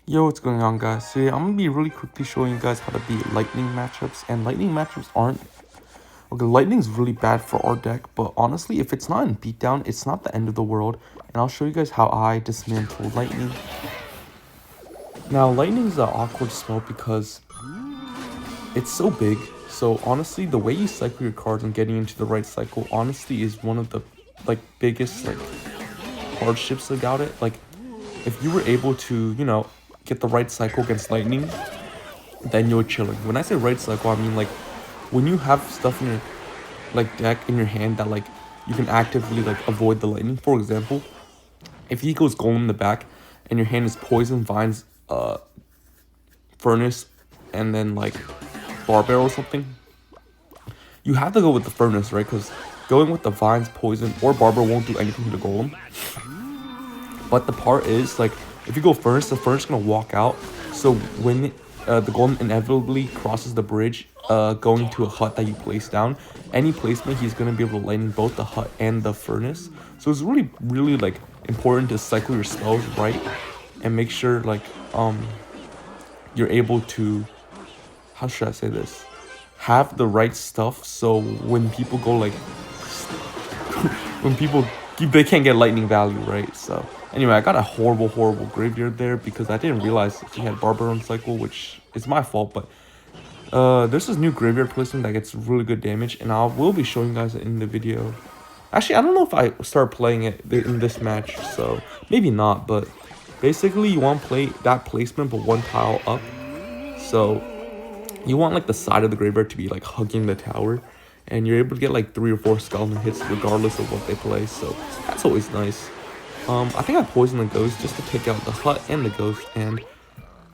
Yo, what's going on, guys? Today I'm gonna be really quickly showing you guys how to beat lightning matchups. And lightning matchups aren't okay. Lightning's really bad for our deck, but honestly, if it's not in beatdown, it's not the end of the world. And I'll show you guys how I dismantle lightning. Now, lightning's an awkward spell because it's so big. So honestly, the way you cycle your cards and getting into the right cycle, honestly, is one of the biggest hardships about it. Like, if you were able to, get the right cycle against lightning, then you're chilling. When I say right cycle, I mean when you have stuff in your deck in your hand that you can actively avoid the lightning. For example, if he goes golem in the back and your hand is poison, vines, furnace, and then barbell or something, you have to go with the furnace, right? Because going with the vines, poison, or barbell won't do anything to the golem. But the part is, if you go furnace, the furnace is gonna walk out. So when the golem inevitably crosses the bridge, going to a hut that you place down, any placement, he's gonna be able to lightning both the hut and the furnace. So it's really, really important to cycle your spells right and make sure you're able to, how should I say this, have the right stuff. So when people go they can't get lightning value, right? So anyway, I got a horrible graveyard there because I didn't realize he had Barber on cycle, which is my fault. But there's this new graveyard placement that gets really good damage, and I will be showing you guys it in the video. Actually, I don't know if I start playing it in this match, so maybe not. But basically, you want to play that placement but one tile up. So you want the side of the graveyard to be hugging the tower, and you're able to get 3 or 4 skeleton hits regardless of what they play. So that's always nice. I think I poisoned the ghost just to take out the hut and the ghost, and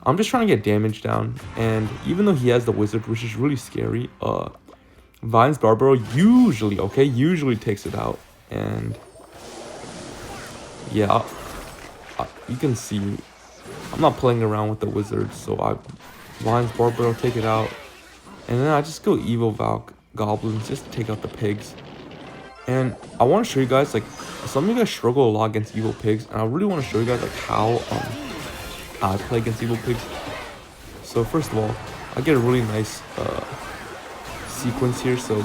I'm just trying to get damage down. And even though he has the wizard, which is really scary, Vine's Barbaro usually takes it out. And yeah, you can see I'm not playing around with the wizard, so Vine's Barbaro take it out, and then I just go Evil Valk Goblins just to take out the pigs. And I want to show you guys, some of you guys struggle a lot against evil pigs, and I really want to show you guys how I play against evil pigs. So first of all, I get a really nice sequence here. So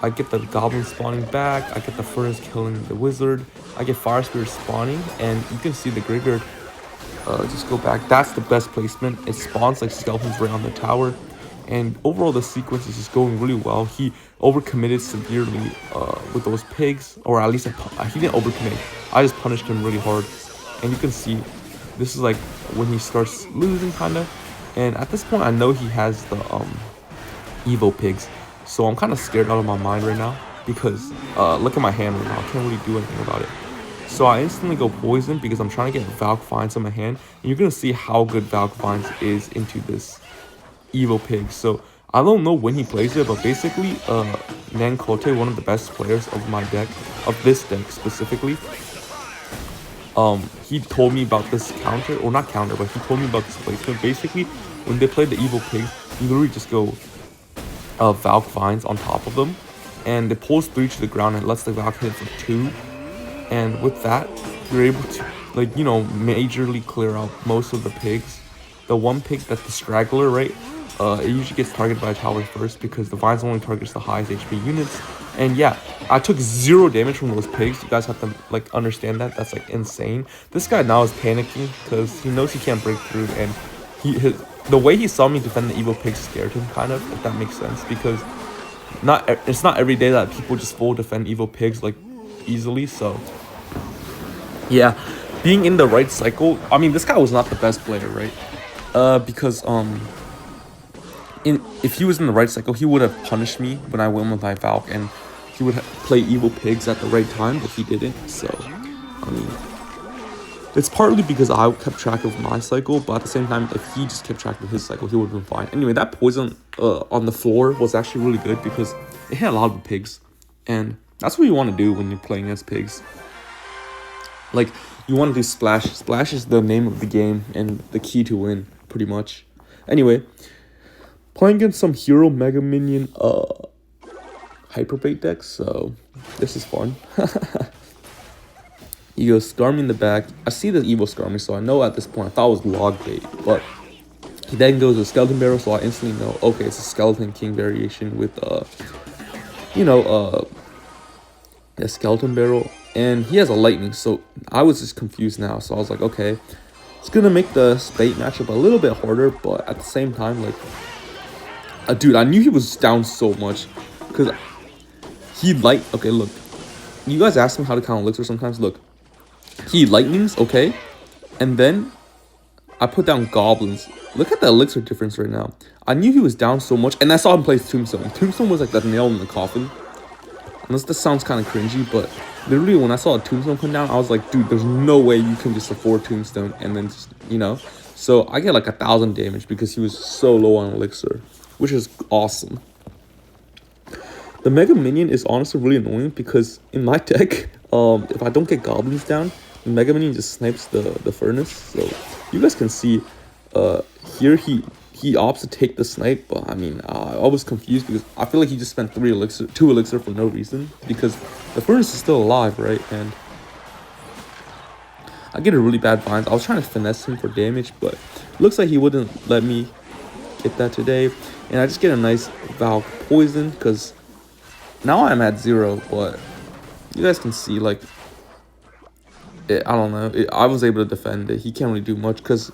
I get the goblin spawning back, I get the furnace killing the wizard, I get fire spirit spawning, and you can see the graveyard just go back. That's the best placement. It spawns skeletons right on the tower. And overall, the sequence is just going really well. He overcommitted severely with those pigs, or at least he didn't overcommit. I just punished him really hard. And you can see, this is when he starts losing, kind of. And at this point, I know he has the Evo pigs. So I'm kind of scared out of my mind right now, because look at my hand right now. I can't really do anything about it. So I instantly go poison because I'm trying to get Valk Vines on my hand. And you're going to see how good Valk Vines is into this Evil Pig. So I don't know when he plays it, but basically Nankote, one of the best players of my deck, of this deck specifically, he told me about this counter, or not counter, but he told me about this placement. Basically, when they play the Evil Pigs, you literally just go Valk Vines on top of them, and it pulls 3 to the ground and lets the Valk hit for 2. And with that, you're able to majorly clear out most of the pigs. The one pig that's the straggler, right? It usually gets targeted by a tower first, because the vines only targets the highest HP units. And yeah, I took 0 damage from those pigs. You guys have to understand that. That's insane. This guy now is panicking because he knows he can't break through, and the way he saw me defend the evil pig scared him, kind of, if that makes sense, because it's not every day that people just full defend evil pigs easily. So yeah, being in the right cycle, I mean, this guy was not the best player, right? Because if he was in the right cycle, he would have punished me when I went with my Valk, and he would play evil pigs at the right time, but he didn't. So I mean, it's partly because I kept track of my cycle, but at the same time, if he just kept track of his cycle, he would have been fine. Anyway, that poison on the floor was actually really good because it hit a lot of the pigs, and that's what you want to do when you're playing against pigs. You want to do splash. Splash is the name of the game and the key to win, pretty much. Anyway, playing against some hero mega minion hyperbait decks, so this is fun. He goes Skarmy in the back. I see the evil Skarmy, so I know at this point I thought it was log bait, but he then goes with Skeleton Barrel, so I instantly know, okay, it's a Skeleton King variation with a Skeleton Barrel, and he has a Lightning, so I was just confused now. So I was like, okay, it's gonna make the Spate matchup a little bit harder, but at the same time, like, dude, I knew he was down so much because okay, look, you guys ask me how to count Elixir sometimes. Look, he Lightnings, okay, and then I put down Goblins. Look at the Elixir difference right now. I knew he was down so much, and I saw him play Tombstone. Tombstone was like the nail in the coffin. Unless this sounds kind of cringy, but literally when I saw a Tombstone come down, I was like, dude, there's no way you can just afford Tombstone and then just, So I get like 1,000 damage because he was so low on Elixir, which is awesome. The Mega Minion is honestly really annoying because in my deck, if I don't get Goblins down, the Mega Minion just snipes the Furnace. So you guys can see here he opts to take the snipe, but I mean, I was confused because I feel like he just spent 2 elixir for no reason because the Furnace is still alive, right? And I get a really bad Vines. I was trying to finesse him for damage, but it looks like he wouldn't let me get that today. And I just get a nice Valk Poison because now I'm at 0, but you guys can see, like, I don't know. I was able to defend it. He can't really do much because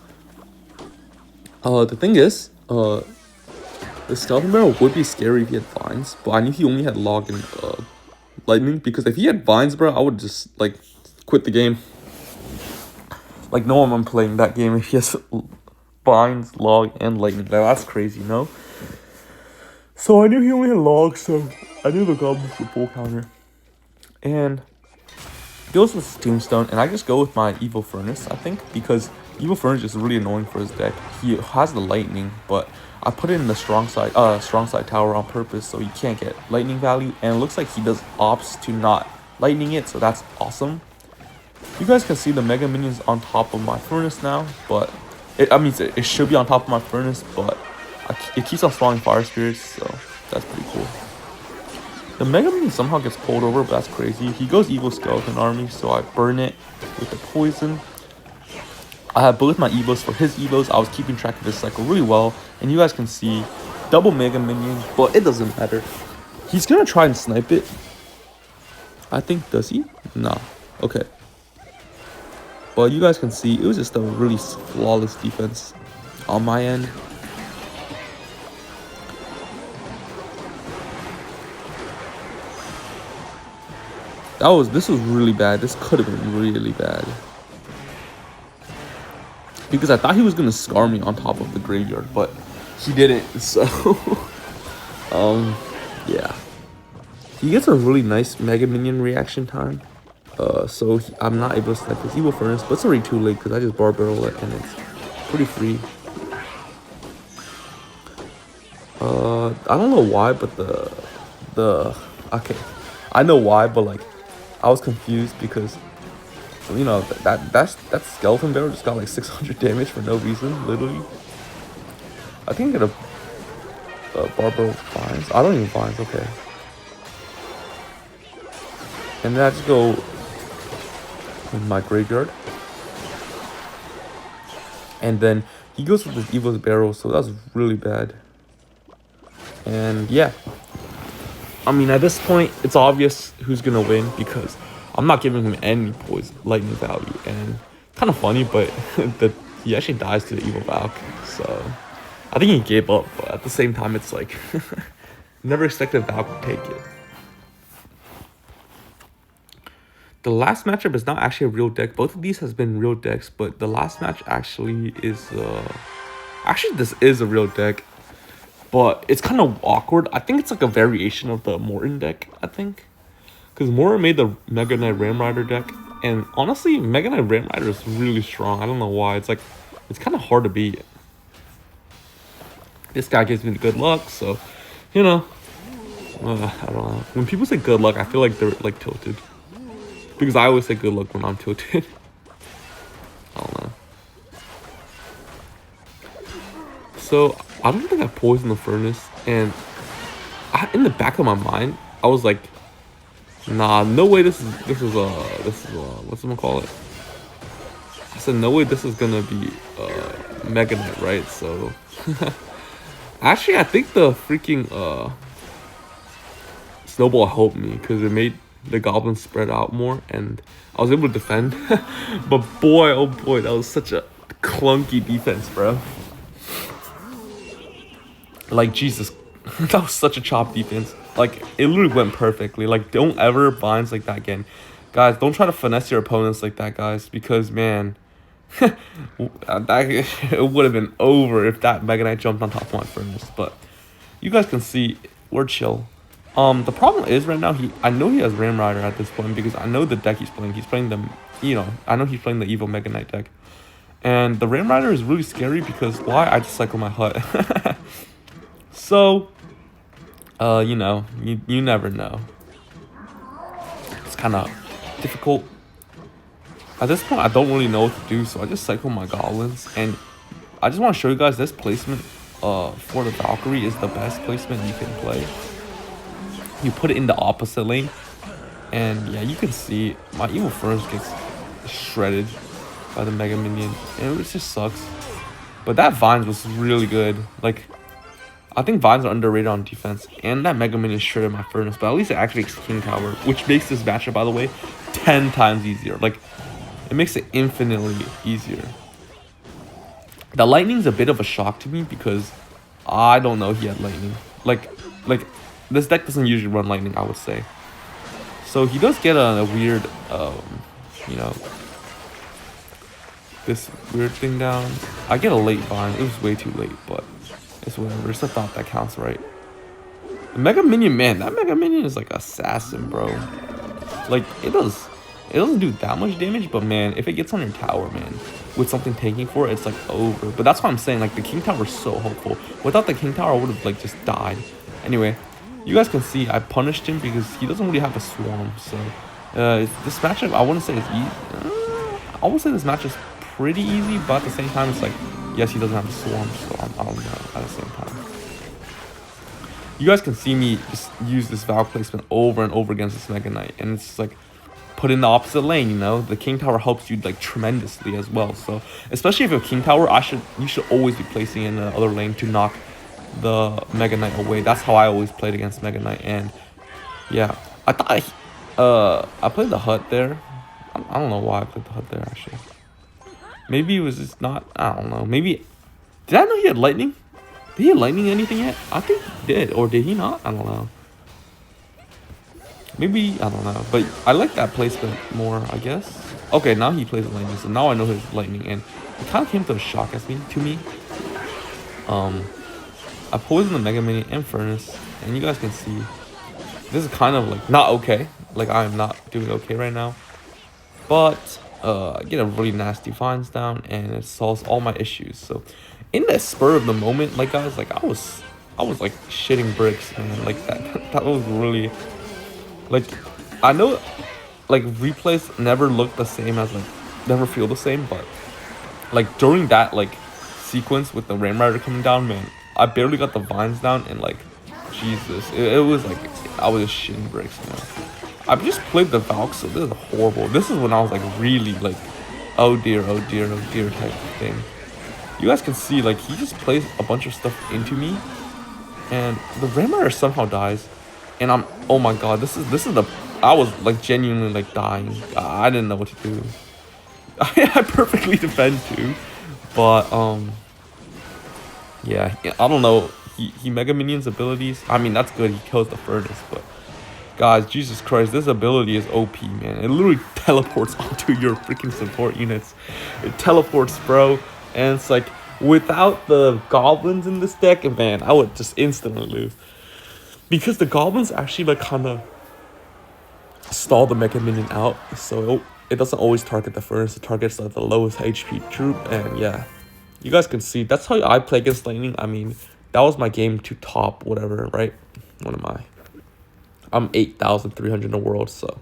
the thing is, the Skeleton Barrel would be scary if he had Vines, but I knew he only had Log and Lightning, because if he had Vines, bro, I would just, like, quit the game. Like, no one I'm playing that game if he has Vines, Log, and Lightning. That's crazy, no? So I knew he only had Log, so I knew the Goblins would full counter. And he goes with Tombstone, and I just go with my Evil Furnace, I think, because Evil Furnace is really annoying for his deck. He has the Lightning, but I put it in the strong side tower on purpose, so he can't get Lightning value. And it looks like he does opts to not Lightning it, so that's awesome. You guys can see the Mega Minions on top of my Furnace now, but it should be on top of my Furnace, but it keeps on spawning Fire Spirits, so that's pretty cool. The Mega Minion somehow gets pulled over, but that's crazy. He goes Evil Skeleton Army, so I burn it with the poison. I have both my Evos for his Evos. I was keeping track of this cycle really well, and you guys can see double Mega Minion, but it doesn't matter. He's gonna try and snipe it. I think, does he? Nah. Okay. But you guys can see, it was just a really flawless defense on my end. This was really bad. This could have been really bad. Because I thought he was gonna scar me on top of the graveyard, but he didn't, so yeah. He gets a really nice Mega Minion reaction time. So I'm not able to snipe his Evil Furnace, but it's already too late because I just bar barrel it and it's pretty free. I don't know why, but okay, I know why, but like I was confused because that Skeleton Barrel just got like 600 damage for no reason, literally. I can get a bar barrel Vines. I don't even Vines, okay. And then I just go in my graveyard. And then he goes with his Evil's Barrel, so that was really bad. And yeah. I mean, at this point, it's obvious who's going to win because I'm not giving him any poison lightning value. And kind of funny, but he actually dies to the Evil Valk. So I think he gave up, but at the same time, it's like, never expected Valk to take it. The last matchup is not actually a real deck. Both of these has been real decks, but the last match actually is actually this is a real deck, but it's kind of awkward. I think it's like a variation of the Morton deck, I think, because Morton made the Mega Knight Ram Rider deck, and honestly Mega Knight Ram Rider is really strong. I don't know why. It's kind of hard to beat. This guy gives me good luck, so I don't know. When people say good luck, I feel like they're like tilted. Because I always say good luck when I'm tilted. I don't know. So, I don't think I poisoned the Furnace. And in the back of my mind, I was like, Nah, no way what's I'm gonna call it? I said no way this is gonna be Mega Knight, right? So actually I think the freaking Snowball helped me because it made the goblins spread out more and I was able to defend. But boy, oh boy, that was such a clunky defense, bro. Like, Jesus, that was such a chop defense. Like, it literally went perfectly. Like, don't ever vines like that again. Guys, don't try to finesse your opponents like that, guys, because, man, it would have been over if that Mega Knight jumped on top of my Furnace. But you guys can see, we're chill. The problem is right now, I know he has Ram Rider at this point because I know the deck he's playing. He's playing I know he's playing the Evil Mega Knight deck. And the Ram Rider is really scary because why? I just cycle my hut. So, you know, you never know. It's kind of difficult. At this point, I don't really know what to do, so I just cycle my goblins. And I just want to show you guys this placement for the Valkyrie is the best placement you can play. You put it in the opposite lane. And yeah, you can see my Evil Furnace gets shredded by the Mega Minion. And it just sucks. But that Vines was really good. Like, I think Vines are underrated on defense, and that Mega Minion shredded my Furnace, but at least it activates King Tower, which makes this matchup, by the way, 10 times easier. Like, it makes it infinitely easier. The Lightning's a bit of a shock to me because I don't know he had Lightning. Like this deck doesn't usually run Lightning, I would say. So he does get a weird, you know, this weird thing down. I get a late Vine. It was way too late, but it's whatever. It's a thought that counts, right? The Mega Minion, man, that Mega Minion is like assassin, bro. Like, it doesn't do that much damage, but man, if it gets on your tower, man, with something tanking for it, it's like over. But that's why I'm saying, like, the King Tower is so hopeful. Without the King Tower, I would have like just died. Anyway, you guys can see I punished him because he doesn't really have a swarm. So this matchup, I wouldn't say it's easy. I would say this matchup is pretty easy, but at the same time, it's like, yes, he doesn't have a swarm, so I don't know at the same time. You guys can see me just use this Valk placement over and over against this Mega Knight, and it's just like put in the opposite lane, you know? The King Tower helps you like tremendously as well. So especially if you have King Tower, you should always be placing in the other lane to knock the Mega Knight away. That's how I always played against Mega Knight, and yeah, I thought I played the hut there. I don't know why I played the hut there actually. Maybe it was just not, I don't know. Maybe, did I know he had Lightning? Did he have Lightning anything yet? I think he did, or did he not? I don't know. Maybe, I don't know. But I like that placement more, I guess. Okay, now he plays Lightning, so now I know his Lightning, and it kind of came to a shock to me. I poisoned the Mega Minion and Furnace, and you guys can see, this is kind of like, not okay. Like, I am not doing okay right now. But I get a really nasty Vines down, and it solves all my issues. So in the spur of the moment, like guys, like I was like shitting bricks, man. Like that was really, like, I know like replays never look the same as like never feel the same, but like during that like sequence with the Ram Rider coming down, man, I barely got the Vines down, and like Jesus, it was like I was just shitting bricks, man. I've just played the Valk, so this is horrible. This is when I was like really like, oh dear type of thing. You guys can see like he just plays a bunch of stuff into me, and the Ram Rider somehow dies, and oh my god, this is the, I was like genuinely like dying. I didn't know what to do. I perfectly defend too, but yeah, I don't know. He Mega Minion's abilities, I mean, that's good. He kills the Furnace, but guys, Jesus Christ, this ability is OP, man. It literally teleports onto your freaking support units. It teleports, bro. And it's like, without the goblins in this deck, man, I would just instantly lose. Because the goblins actually like kind of stall the Mega Minion out. So it doesn't always target the Furnace. It targets like the lowest HP troop. And yeah, you guys can see, that's how I play against Lightning. I mean, that was my game to top whatever, right? What am I? I'm 8,300 in the world, so